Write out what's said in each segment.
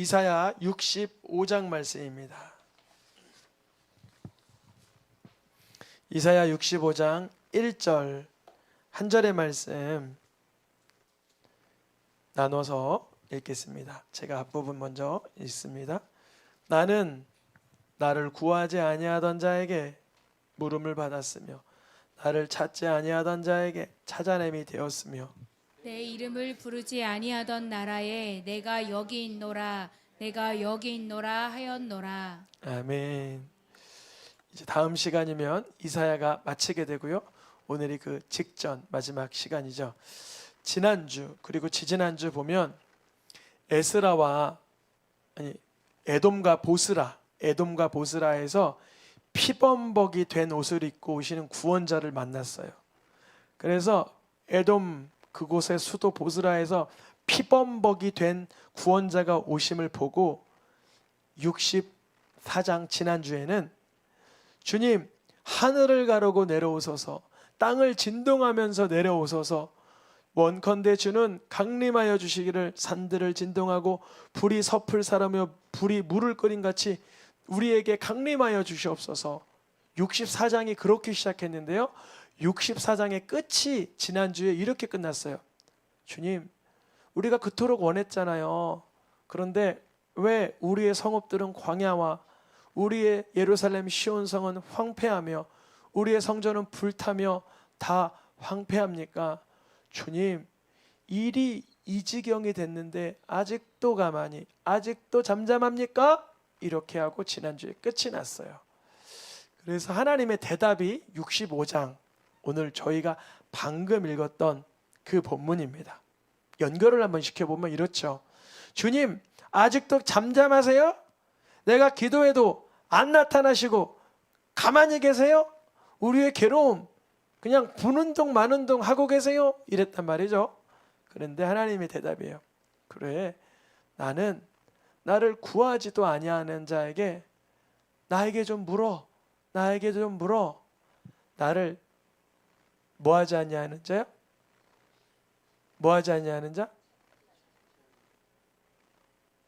이사야 65장 말씀입니다. 이사야 65장 1절 한 절의 말씀 나눠서 읽겠습니다. 제가 앞부분 먼저 읽습니다. 나는 나를 구하지 아니하던 자에게 물음을 받았으며 나를 찾지 아니하던 자에게 찾아냄이 되었으며 내 이름을 부르지 아니하던 나라에 내가 여기 있노라 내가 여기 있노라 하였노라. 아멘. 이제 다음 시간이면 이사야가 마치게 되고요. 오늘이 그 직전 마지막 시간이죠. 지난주 그리고 지지난주 보면 에스라와 에돔과 보스라에서 피범벅이 된 옷을 입고 오시는 구원자를 만났어요. 그래서 에돔 그곳의 수도 보스라에서 피범벅이 된 구원자가 오심을 보고 64장 지난주에는 주님 하늘을 가르고 내려오소서, 땅을 진동하면서 내려오소서, 원컨대 주는 강림하여 주시기를 산들을 진동하고 불이 섭을 사르며 불이 물을 끓인 같이 우리에게 강림하여 주시옵소서. 64장이 그렇게 시작했는데요, 64장의 끝이 지난주에 이렇게 끝났어요. 주님 우리가 그토록 원했잖아요. 그런데 왜 우리의 성읍들은 광야와 우리의 예루살렘 시온성은 황폐하며 우리의 성전은 불타며 다 황폐합니까? 주님 일이 이 지경이 됐는데 아직도 가만히 아직도 잠잠합니까? 이렇게 하고 지난주에 끝이 났어요. 그래서 하나님의 대답이 65장 오늘 저희가 방금 읽었던 그 본문입니다. 연결을 한번 시켜보면 이렇죠. 주님 아직도 잠잠하세요? 내가 기도해도 안 나타나시고 가만히 계세요? 우리의 괴로움 그냥 부는 둥 마는 둥 하고 계세요? 이랬단 말이죠. 그런데 하나님의 대답이에요. 그래 나는 나를 구하지도 아니하는 자에게 나에게 좀 물어. 나에게 좀 물어. 나를 뭐하지 아니하는 자요? 뭐하지 아니하는 자?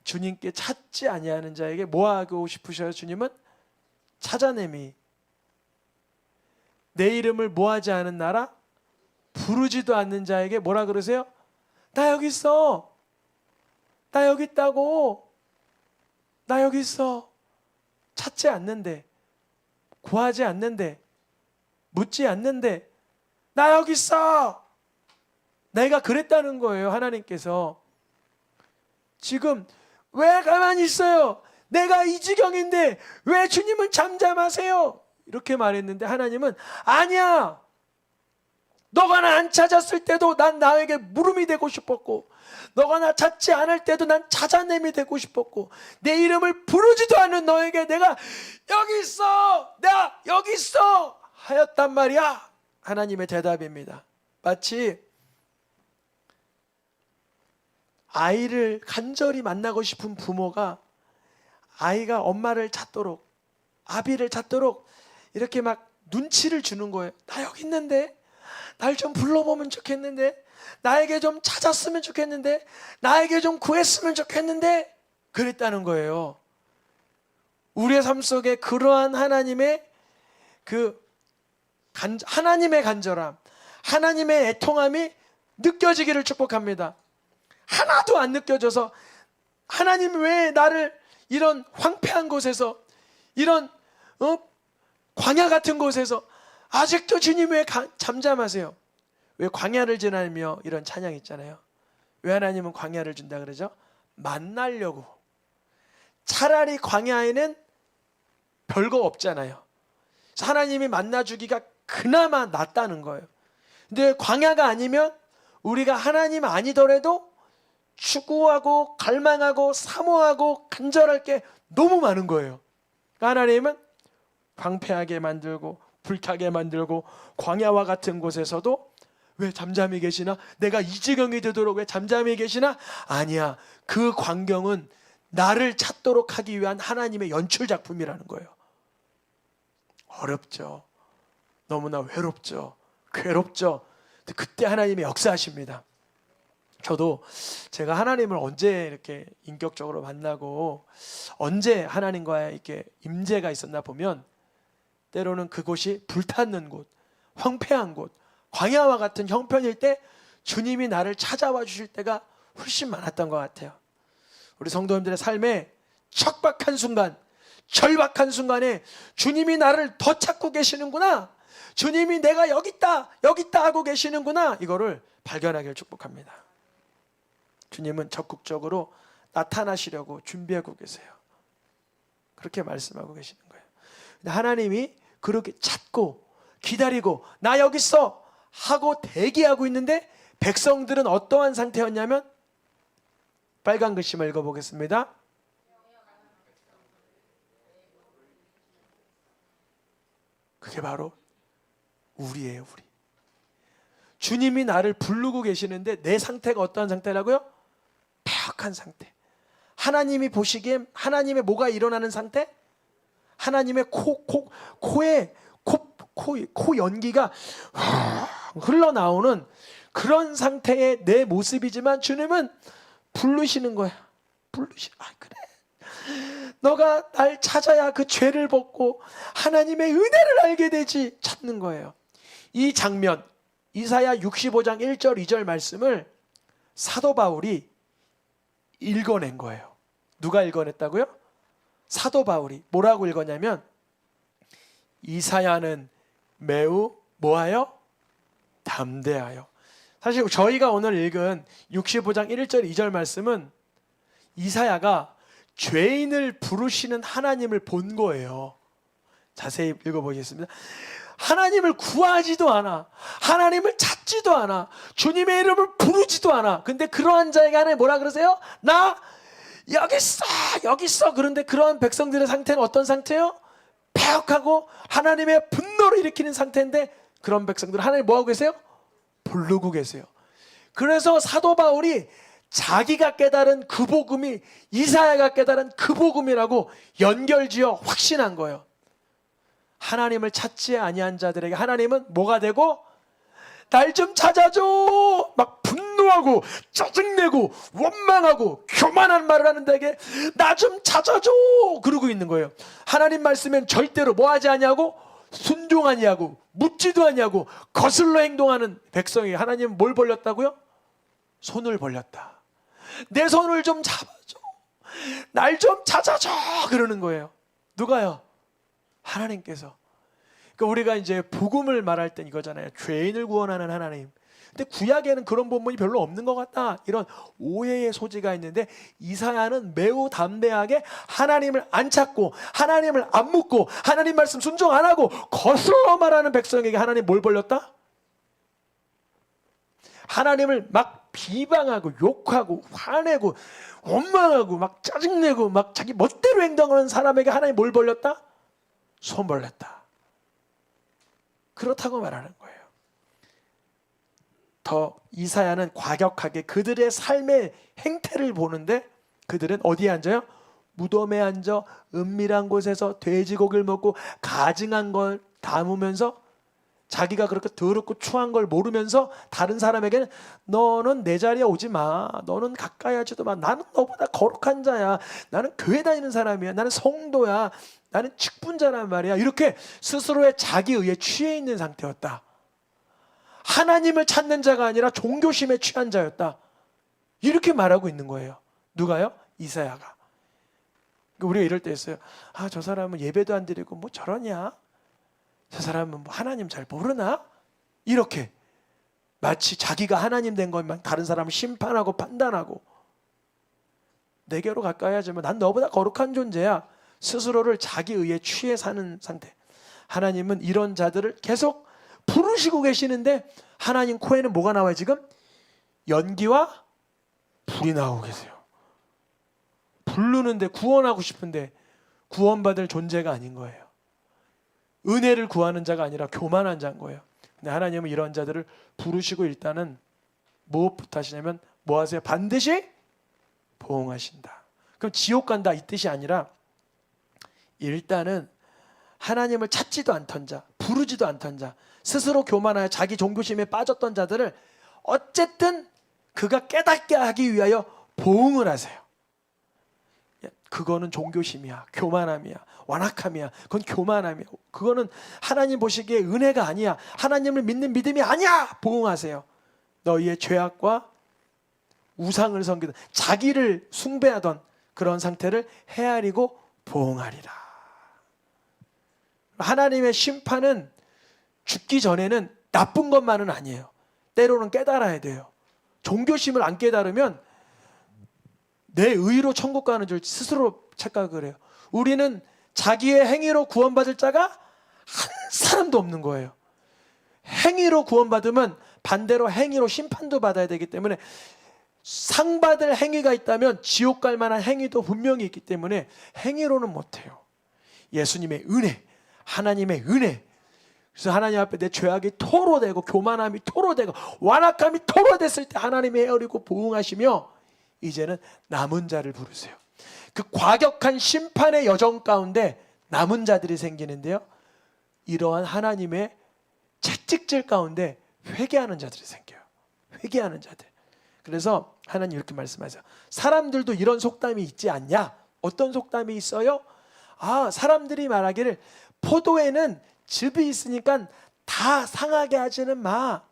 주님께 찾지 아니하는 자에게 뭐하고 싶으셔요? 주님은 찾아내미. 내 이름을 뭐하지 않은 나라? 부르지도 않는 자에게 뭐라 그러세요? 나 여기 있어. 나 여기 있다고. 나 여기 있어. 찾지 않는데, 구하지 않는데, 묻지 않는데 나 여기 있어. 내가 그랬다는 거예요. 하나님께서 지금 왜 가만히 있어요? 내가 이 지경인데 왜 주님은 잠잠하세요? 이렇게 말했는데 하나님은 아니야. 너가 나 안 찾았을 때도 난 나에게 물음이 되고 싶었고 너가 나 찾지 않을 때도 난 찾아냄이 되고 싶었고 내 이름을 부르지도 않은 너에게 내가 여기 있어. 내가 여기 있어 하였단 말이야. 하나님의 대답입니다. 마치 아이를 간절히 만나고 싶은 부모가 아이가 엄마를 찾도록 아비를 찾도록 이렇게 막 눈치를 주는 거예요. 나 여기 있는데 날 좀 불러보면 좋겠는데 나에게 좀 찾았으면 좋겠는데 나에게 좀 구했으면 좋겠는데 그랬다는 거예요. 우리의 삶 속에 그러한 하나님의 하나님의 간절함, 하나님의 애통함이 느껴지기를 축복합니다. 하나도 안 느껴져서 하나님 왜 나를 이런 황폐한 곳에서 이런 광야 같은 곳에서 아직도 주님 왜 잠잠하세요? 왜 광야를 지나며 이런 찬양 있잖아요. 왜 하나님은 광야를 준다 그러죠? 만나려고. 차라리 광야에는 별거 없잖아요. 하나님이 만나주기가 그나마 낫다는 거예요. 근데 광야가 아니면 우리가 하나님 아니더라도 추구하고 갈망하고 사모하고 간절할 게 너무 많은 거예요. 하나님은 황폐하게 만들고 불타게 만들고 광야와 같은 곳에서도 왜 잠잠히 계시나? 내가 이 지경이 되도록 왜 잠잠히 계시나? 아니야. 그 광경은 나를 찾도록 하기 위한 하나님의 연출 작품이라는 거예요. 어렵죠. 너무나 외롭죠. 괴롭죠. 그때 하나님이 역사하십니다. 저도 제가 하나님을 언제 이렇게 인격적으로 만나고 언제 하나님과의 이렇게 임재가 있었나 보면 때로는 그곳이 불탔는 곳, 황폐한 곳, 광야와 같은 형편일 때 주님이 나를 찾아와 주실 때가 훨씬 많았던 것 같아요. 우리 성도님들의 삶에 척박한 순간, 절박한 순간에 주님이 나를 더 찾고 계시는구나, 주님이 내가 여기 있다 하고 계시는구나, 이거를 발견하기를 축복합니다. 주님은 적극적으로 나타나시려고 준비하고 계세요. 그렇게 말씀하고 계시는 거예요. 근데 하나님이 그렇게 찾고 기다리고 나 여기 있어 하고 대기하고 있는데 백성들은 어떠한 상태였냐면, 빨간 글씨만 읽어보겠습니다. 그게 바로 우리예요, 우리. 주님이 나를 부르고 계시는데 내 상태가 어떠한 상태라고요? 폐역한 상태. 하나님이 보시기에 하나님의 뭐가 일어나는 상태? 하나님의 코에 코 연기가 흘러나오는 그런 상태의 내 모습이지만 주님은 부르시는 거야. 그래. 너가 날 찾아야 그 죄를 벗고 하나님의 은혜를 알게 되지. 찾는 거예요. 이 장면, 이사야 65장 1절 2절 말씀을 사도 바울이 읽어낸 거예요. 누가 읽어냈다고요? 사도 바울이. 뭐라고 읽었냐면, 이사야는 매우 뭐하여? 담대하여. 사실 저희가 오늘 읽은 65장 1절 2절 말씀은 이사야가 죄인을 부르시는 하나님을 본 거예요. 자세히 읽어보겠습니다. 하나님을 구하지도 않아, 하나님을 찾지도 않아, 주님의 이름을 부르지도 않아. 근데 그러한 자에게 하나님 뭐라 그러세요? 나 여기 있어. 그런데 그러한 백성들의 상태는 어떤 상태예요? 폐역하고 하나님의 분노를 일으키는 상태인데, 그런 백성들 하나님 뭐하고 계세요? 부르고 계세요. 그래서 사도 바울이 자기가 깨달은 그 복음이 이사야가 깨달은 그 복음이라고 연결지어 확신한 거예요. 하나님을 찾지 아니한 자들에게 하나님은 뭐가 되고, 날 좀 찾아줘 막 분노하고 짜증내고 원망하고 교만한 말을 하는 자에게 나 좀 찾아줘 그러고 있는 거예요. 하나님 말씀엔 절대로 뭐하지 아니하고 순종하니하고 묻지도 아니하고 거슬러 행동하는 백성이 하나님은 뭘 벌렸다고요? 손을 벌렸다. 내 손을 좀 잡아줘, 날 좀 찾아줘 그러는 거예요. 누가요? 하나님께서. 그러니까 우리가 이제 복음을 말할 땐 이거잖아요. 죄인을 구원하는 하나님. 근데 구약에는 그런 본문이 별로 없는 것 같다, 이런 오해의 소지가 있는데, 이사야는 매우 담대하게 하나님을 안 찾고 하나님을 안 묻고 하나님 말씀 순종 안 하고 거슬러 말하는 백성에게 하나님 뭘 벌렸다? 하나님을 막 비방하고 욕하고 화내고 원망하고 막 짜증내고 막 자기 멋대로 행동하는 사람에게 하나님 뭘 벌렸다? 손 벌렸다. 그렇다고 말하는 거예요. 더 이사야는 과격하게 그들의 삶의 행태를 보는데, 그들은 어디에 앉아요? 무덤에 앉아 은밀한 곳에서 돼지고기를 먹고 가증한 걸 담으면서, 자기가 그렇게 더럽고 추한 걸 모르면서 다른 사람에게는 너는 내 자리에 오지 마, 너는 가까이 하지도 마, 나는 너보다 거룩한 자야, 나는 교회 다니는 사람이야, 나는 성도야, 나는 직분자란 말이야, 이렇게 스스로의 자기의에 취해 있는 상태였다. 하나님을 찾는 자가 아니라 종교심에 취한 자였다, 이렇게 말하고 있는 거예요. 누가요? 이사야가. 우리가 이럴 때 있어요. 저 사람은 예배도 안 드리고 뭐 저러냐, 저 사람은 뭐 하나님 잘 모르나, 이렇게 마치 자기가 하나님 된 것만 다른 사람을 심판하고 판단하고, 내게로 가까이 하지 마, 난 너보다 거룩한 존재야, 스스로를 자기의에 취해 사는 상태. 하나님은 이런 자들을 계속 부르시고 계시는데, 하나님 코에는 뭐가 나와요? 지금 연기와 불이 나오고 계세요. 부르는데, 구원하고 싶은데 구원받을 존재가 아닌 거예요. 은혜를 구하는 자가 아니라 교만한 자인 거예요. 근데 하나님은 이런 자들을 부르시고 일단은 무엇부터 하시냐면 뭐 하세요? 반드시 보응하신다. 그럼 지옥 간다 이 뜻이 아니라, 일단은 하나님을 찾지도 않던 자, 부르지도 않던 자, 스스로 교만하여 자기 종교심에 빠졌던 자들을 어쨌든 그가 깨닫게 하기 위하여 보응을 하세요. 그거는 종교심이야, 교만함이야, 완악함이야. 그건 교만함이야. 그거는 하나님 보시기에 은혜가 아니야. 하나님을 믿는 믿음이 아니야. 보응하세요. 너희의 죄악과 우상을 섬기던, 자기를 숭배하던 그런 상태를 헤아리고 보응하리라. 하나님의 심판은 죽기 전에는 나쁜 것만은 아니에요. 때로는 깨달아야 돼요. 종교심을 안 깨달으면 내 의로 천국 가는 줄 스스로 착각을 해요. 우리는 자기의 행위로 구원받을 자가 한 사람도 없는 거예요. 행위로 구원받으면 반대로 행위로 심판도 받아야 되기 때문에, 상 받을 행위가 있다면 지옥 갈 만한 행위도 분명히 있기 때문에 행위로는 못해요. 예수님의 은혜, 하나님의 은혜. 그래서 하나님 앞에 내 죄악이 토로되고 교만함이 토로되고 완악함이 토로됐을 때 하나님이 헤아리고 보응하시며 이제는 남은 자를 부르세요. 그 과격한 심판의 여정 가운데 남은 자들이 생기는데요, 이러한 하나님의 채찍질 가운데 회개하는 자들이 생겨요. 회개하는 자들. 그래서 하나님 이렇게 말씀하세요. 사람들도 이런 속담이 있지 않냐? 어떤 속담이 있어요? 사람들이 말하기를 포도에는 즙이 있으니까 다 상하게 하지는 마.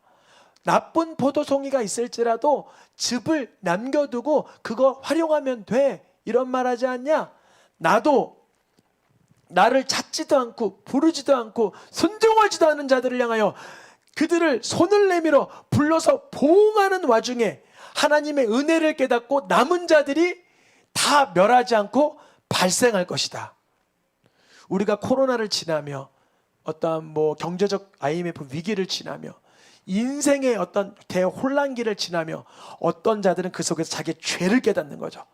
나쁜 포도송이가 있을지라도 즙을 남겨두고 그거 활용하면 돼. 이런 말 하지 않냐? 나도 나를 찾지도 않고 부르지도 않고 순종하지도 않은 자들을 향하여 그들을 손을 내밀어 불러서 보응하는 와중에 하나님의 은혜를 깨닫고 남은 자들이 다 멸하지 않고 발생할 것이다. 우리가 코로나를 지나며 어떠한 경제적 IMF 위기를 지나며 인생의 어떤 대혼란기를 지나며 어떤 자들은 그 속에서 자기의 죄를 깨닫는 거죠.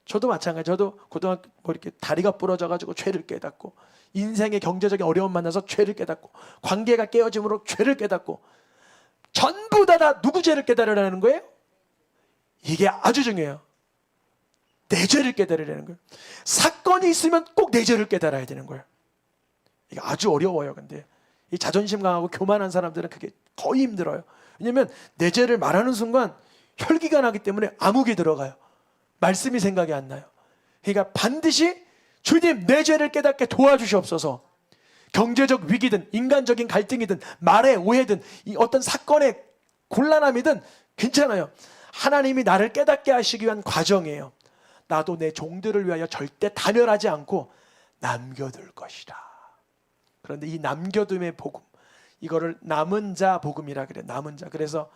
저도 마찬가지. 저도 고등학교 이렇게 다리가 부러져가지고 죄를 깨닫고, 인생의 경제적인 어려움 만나서 죄를 깨닫고, 관계가 깨어짐으로 죄를 깨닫고, 전부 다 누구 죄를 깨달으라는 거예요? 이게 아주 중요해요. 내 죄를 깨달으라는 거예요. 사건이 있으면 꼭 내 죄를 깨달아야 되는 거예요. 이게 아주 어려워요. 근데 이 자존심 강하고 교만한 사람들은 그게 거의 힘들어요. 왜냐하면 내 죄를 말하는 순간 혈기가 나기 때문에 암흑이 들어가요. 말씀이 생각이 안 나요. 그러니까 반드시 주님 내 죄를 깨닫게 도와주시옵소서. 경제적 위기든 인간적인 갈등이든 말의 오해든 이 어떤 사건의 곤란함이든 괜찮아요. 하나님이 나를 깨닫게 하시기 위한 과정이에요. 나도 내 종들을 위하여 절대 다멸하지 않고 남겨둘 것이다. 그런데 이 남겨둠의 복음, 이거를 남은 자 복음이라 그래요. 남은 자. 그래서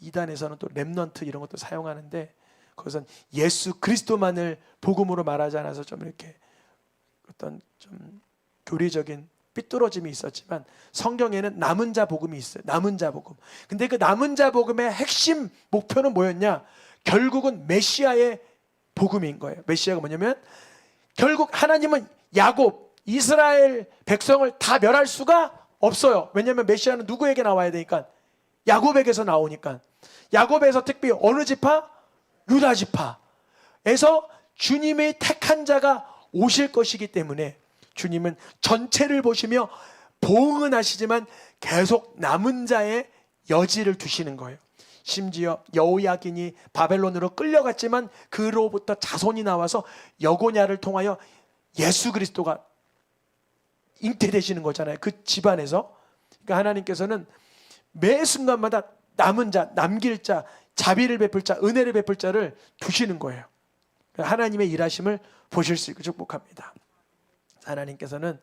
이단에서는 또 렘넌트 이런 것도 사용하는데, 그것은 예수 그리스도만을 복음으로 말하지 않아서 좀 이렇게 어떤 좀 교리적인 삐뚤어짐이 있었지만, 성경에는 남은 자 복음이 있어요. 남은 자 복음. 근데 그 남은 자 복음의 핵심 목표는 뭐였냐? 결국은 메시아의 복음인 거예요. 메시아가 뭐냐면, 결국 하나님은 야곱, 이스라엘 백성을 다 멸할 수가 없어요. 왜냐하면 메시아는 누구에게 나와야 되니까? 야곱에게서 나오니까. 야곱에서 특히 어느 지파? 유다 지파에서 주님의 택한 자가 오실 것이기 때문에 주님은 전체를 보시며 보응은 하시지만 계속 남은 자의 여지를 두시는 거예요. 심지어 여호야긴이 바벨론으로 끌려갔지만 그로부터 자손이 나와서 여고냐를 통하여 예수 그리스도가 잉태되시는 거잖아요. 그 집안에서. 그러니까 하나님께서는 매 순간마다 남은 자, 남길 자, 자비를 베풀 자, 은혜를 베풀 자를 두시는 거예요. 하나님의 일하심을 보실 수 있고 축복합니다. 하나님께서는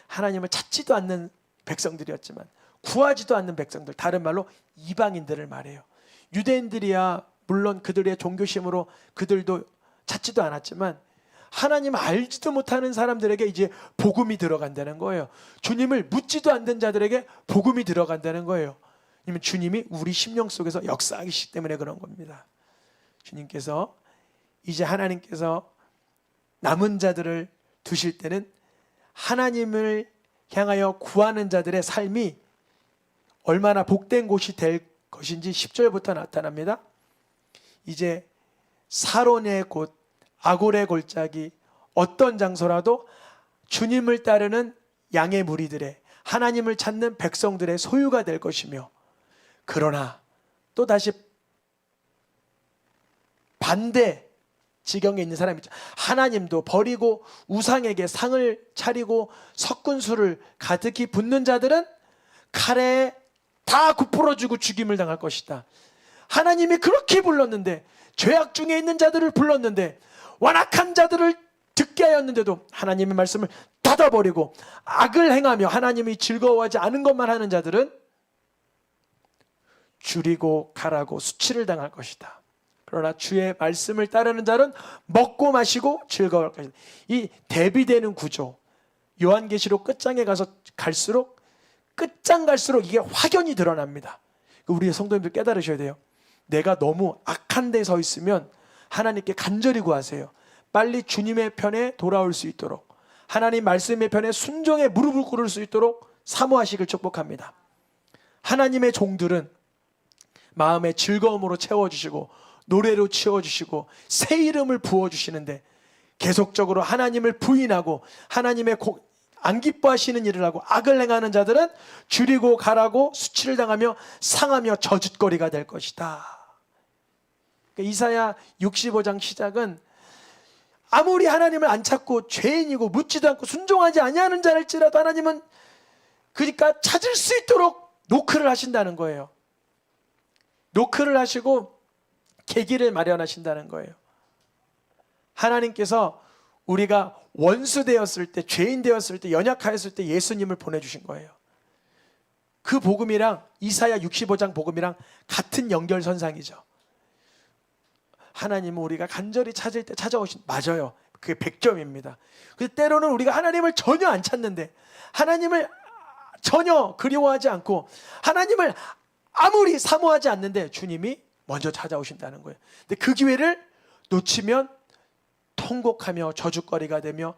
하나님을 찾지도 않는 백성들이었지만 구하지도 않는 백성들, 다른 말로 이방인들을 말해요. 유대인들이야 물론 그들의 종교심으로 그들도 찾지도 않았지만 하나님 알지도 못하는 사람들에게 이제 복음이 들어간다는 거예요. 주님을 묻지도 않는 자들에게 복음이 들어간다는 거예요. 왜냐하면 주님이 우리 심령 속에서 역사하시기 때문에 그런 겁니다. 주님께서 이제 하나님께서 남은 자들을 두실 때는 하나님을 향하여 구하는 자들의 삶이 얼마나 복된 곳이 될 것인지 10절부터 나타납니다. 이제 사론의 곳, 아골의 골짜기, 어떤 장소라도 주님을 따르는 양의 무리들의, 하나님을 찾는 백성들의 소유가 될 것이며, 그러나 또다시 반대 지경에 있는 사람이 있죠. 하나님도 버리고 우상에게 상을 차리고 섞은 술을 가득히 붓는 자들은 칼에 다 굽부러지고 죽임을 당할 것이다. 하나님이 그렇게 불렀는데, 죄악 중에 있는 자들을 불렀는데, 완악한 자들을 듣게 하였는데도 하나님의 말씀을 닫아버리고 악을 행하며 하나님이 즐거워하지 않은 것만 하는 자들은 줄이고 가라고 수치를 당할 것이다. 그러나 주의 말씀을 따르는 자는 먹고 마시고 즐거워할 것이다. 이 대비되는 구조, 요한계시록 끝장에 가서 갈수록 끝장 갈수록 이게 확연히 드러납니다. 우리의 성도님들 깨달으셔야 돼요. 내가 너무 악한 데 서 있으면 하나님께 간절히 구하세요. 빨리 주님의 편에 돌아올 수 있도록, 하나님 말씀의 편에 순종의 무릎을 꿇을 수 있도록 사모하시길 축복합니다. 하나님의 종들은 마음의 즐거움으로 채워주시고 노래로 채워주시고 새 이름을 부어주시는데, 계속적으로 하나님을 부인하고 하나님의 안 기뻐하시는 일을 하고 악을 행하는 자들은 줄이고 가라고 수치를 당하며 상하며 저주거리가 될 것이다. 그러니까 이사야 65장 시작은 아무리 하나님을 안 찾고 죄인이고 묻지도 않고 순종하지 아니하는 자랄지라도 하나님은 그러니까 찾을 수 있도록 노크를 하신다는 거예요. 노크를 하시고 계기를 마련하신다는 거예요. 하나님께서 우리가 원수 되었을 때, 죄인 되었을 때, 연약하였을 때 예수님을 보내주신 거예요. 그 복음이랑 이사야 65장 복음이랑 같은 연결선상이죠. 하나님은 우리가 간절히 찾을 때 찾아오신, 맞아요. 그게 100점입니다. 근데 때로는 우리가 하나님을 전혀 안 찾는데, 하나님을 전혀 그리워하지 않고 하나님을 아무리 사모하지 않는데 주님이 먼저 찾아오신다는 거예요. 근데 그 기회를 놓치면 통곡하며 저주거리가 되며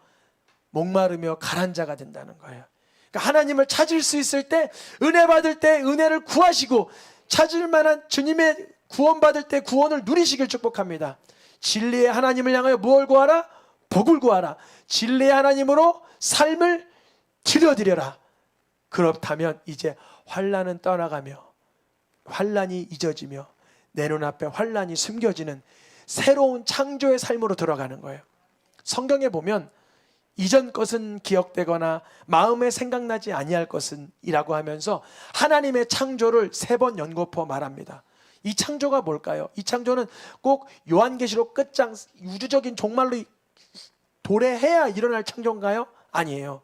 목마르며 가난자가 된다는 거예요. 그러니까 하나님을 찾을 수 있을 때, 은혜 받을 때 은혜를 구하시고, 찾을 만한 주님의 구원받을 때 구원을 누리시길 축복합니다. 진리의 하나님을 향하여 무엇을 구하라? 복을 구하라. 진리의 하나님으로 삶을 드려드려라. 그렇다면 이제 환난은 떠나가며 환난이 잊어지며 내 눈앞에 환난이 숨겨지는 새로운 창조의 삶으로 들어가는 거예요. 성경에 보면 이전 것은 기억되거나 마음에 생각나지 아니할 것은 이라고 하면서 하나님의 창조를 3번 연거푸어 말합니다. 이 창조가 뭘까요? 이 창조는 꼭 요한계시록 끝장 우주적인 종말로 도래해야 일어날 창조인가요? 아니에요.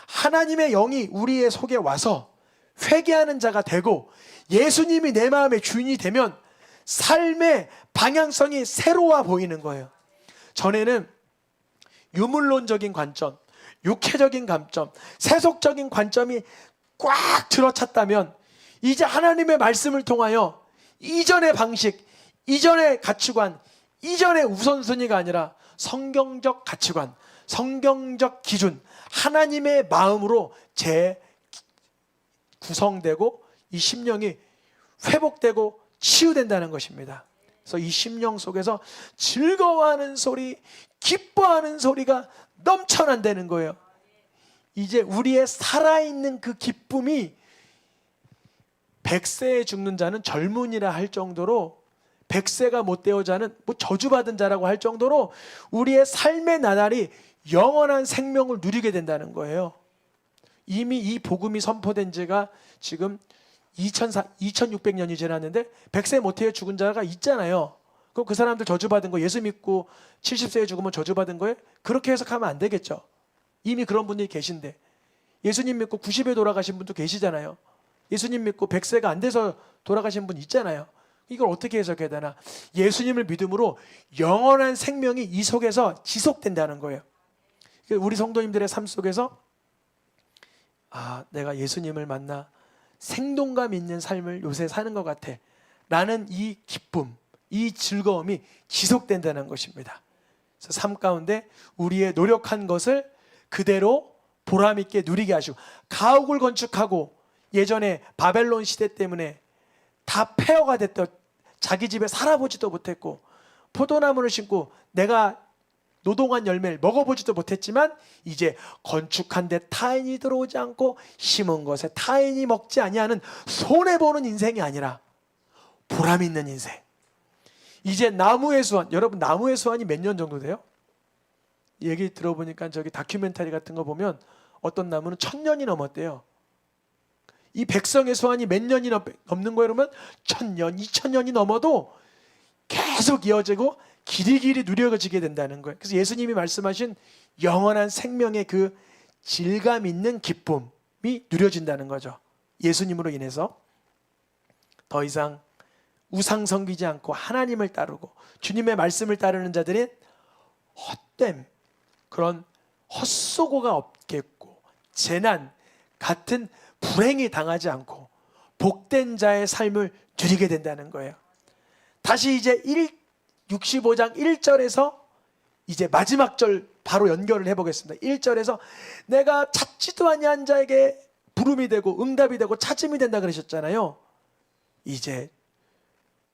하나님의 영이 우리의 속에 와서 회개하는 자가 되고 예수님이 내 마음의 주인이 되면 삶의 방향성이 새로워 보이는 거예요. 전에는 유물론적인 관점, 육체적인 관점, 세속적인 관점이 꽉 들어찼다면 이제 하나님의 말씀을 통하여 이전의 방식, 이전의 가치관, 이전의 우선순위가 아니라 성경적 가치관, 성경적 기준, 하나님의 마음으로 구성되고 이 심령이 회복되고 치유된다는 것입니다. 그래서 이 심령 속에서 즐거워하는 소리, 기뻐하는 소리가 넘쳐난다는 거예요. 이제 우리의 살아있는 그 기쁨이 100세에 죽는 자는 젊은이라 할 정도로, 100세가 못 되어 자는 뭐 저주받은 자라고 할 정도로 우리의 삶의 나날이 영원한 생명을 누리게 된다는 거예요. 이미 이 복음이 선포된 지가 지금 2600년이 지났는데 100세 못해 죽은 자가 있잖아요. 그럼 그 사람들 저주받은 거, 예수 믿고 70세에 죽으면 저주받은 거예요? 그렇게 해석하면 안 되겠죠. 이미 그런 분들이 계신데, 예수님 믿고 90에 돌아가신 분도 계시잖아요. 예수님 믿고 100세가 안 돼서 돌아가신 분 있잖아요. 이걸 어떻게 해석해야 되나? 예수님을 믿음으로 영원한 생명이 이 속에서 지속된다는 거예요. 우리 성도님들의 삶 속에서 내가 예수님을 만나 생동감 있는 삶을 요새 사는 것 같아 라는 이 기쁨, 이 즐거움이 지속된다는 것입니다. 그래서 삶 가운데 우리의 노력한 것을 그대로 보람 있게 누리게 하시고, 가옥을 건축하고 예전에 바벨론 시대 때문에 다 폐허가 됐던, 자기 집에 살아보지도 못했고 포도나무를 심고 내가 노동한 열매를 먹어보지도 못했지만 이제 건축한 데 타인이 들어오지 않고 심은 것에 타인이 먹지 아니하는 손해보는 인생이 아니라 보람 있는 인생, 이제 나무의 수완, 여러분 나무의 수완이 몇 년 정도 돼요? 얘기 들어보니까 저기 다큐멘터리 같은 거 보면 어떤 나무는 1000년이 넘었대요. 이 백성의 수완이 몇 년이 넘는 거예요? 그러면 1000년, 2000년이 넘어도 계속 이어지고 길이길이 누려지게 된다는 거예요. 그래서 예수님이 말씀하신 영원한 생명의 그 질감 있는 기쁨이 누려진다는 거죠. 예수님으로 인해서 더 이상 우상 섬기지 않고 하나님을 따르고 주님의 말씀을 따르는 자들은 헛됨, 그런 헛소고가 없겠고 재난 같은 불행이 당하지 않고 복된 자의 삶을 누리게 된다는 거예요. 다시 이제 65장 1절에서 이제 마지막 절 바로 연결을 해보겠습니다. 1절에서 내가 찾지도 아니한 자에게 부름이 되고 응답이 되고 찾음이 된다 그러셨잖아요. 이제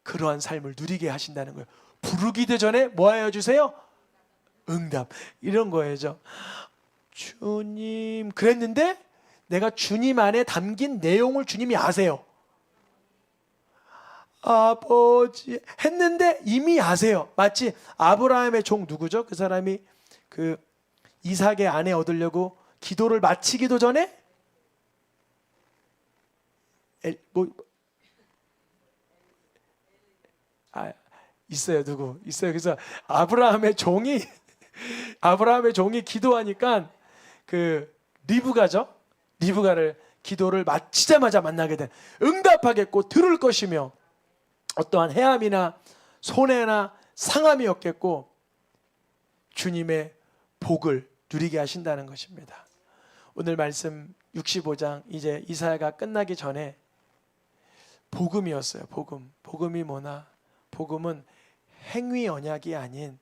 그러한 삶을 누리게 하신다는 거예요. 부르기도 전에 뭐 하여 주세요? 응답. 이런 거예요. 주님 그랬는데 내가 주님 안에 담긴 내용을 주님이 아세요. 아버지 했는데 이미 아세요. 마치 아브라함의 종 누구죠? 그 사람이 그 이삭의 아내 얻으려고 기도를 마치기도 전에 있어요. 누구 있어요. 그래서 아브라함의 종이 기도하니까 그 리브가를 기도를 마치자마자 만나게 된, 응답하겠고 들을 것이며 어떠한 해함이나 손해나 상함이 없겠고 주님의 복을 누리게 하신다는 것입니다. 오늘 말씀 65장 이제 이사야가 끝나기 전에 복음이었어요. 복음이 뭐나? 복음은 행위 언약이 아닌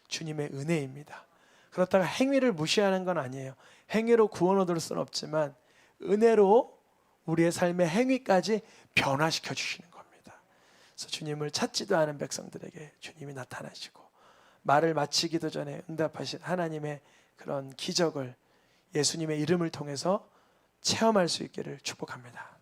주님의 은혜입니다. 그렇다가 행위를 무시하는 건 아니에요. 행위로 구원 얻을 수는 없지만 은혜로 우리의 삶의 행위까지 변화시켜 주시는 겁니다. 그래서 주님을 찾지도 않은 백성들에게 주님이 나타나시고 말을 마치기도 전에 응답하신 하나님의 그런 기적을 예수님의 이름을 통해서 체험할 수 있기를 축복합니다.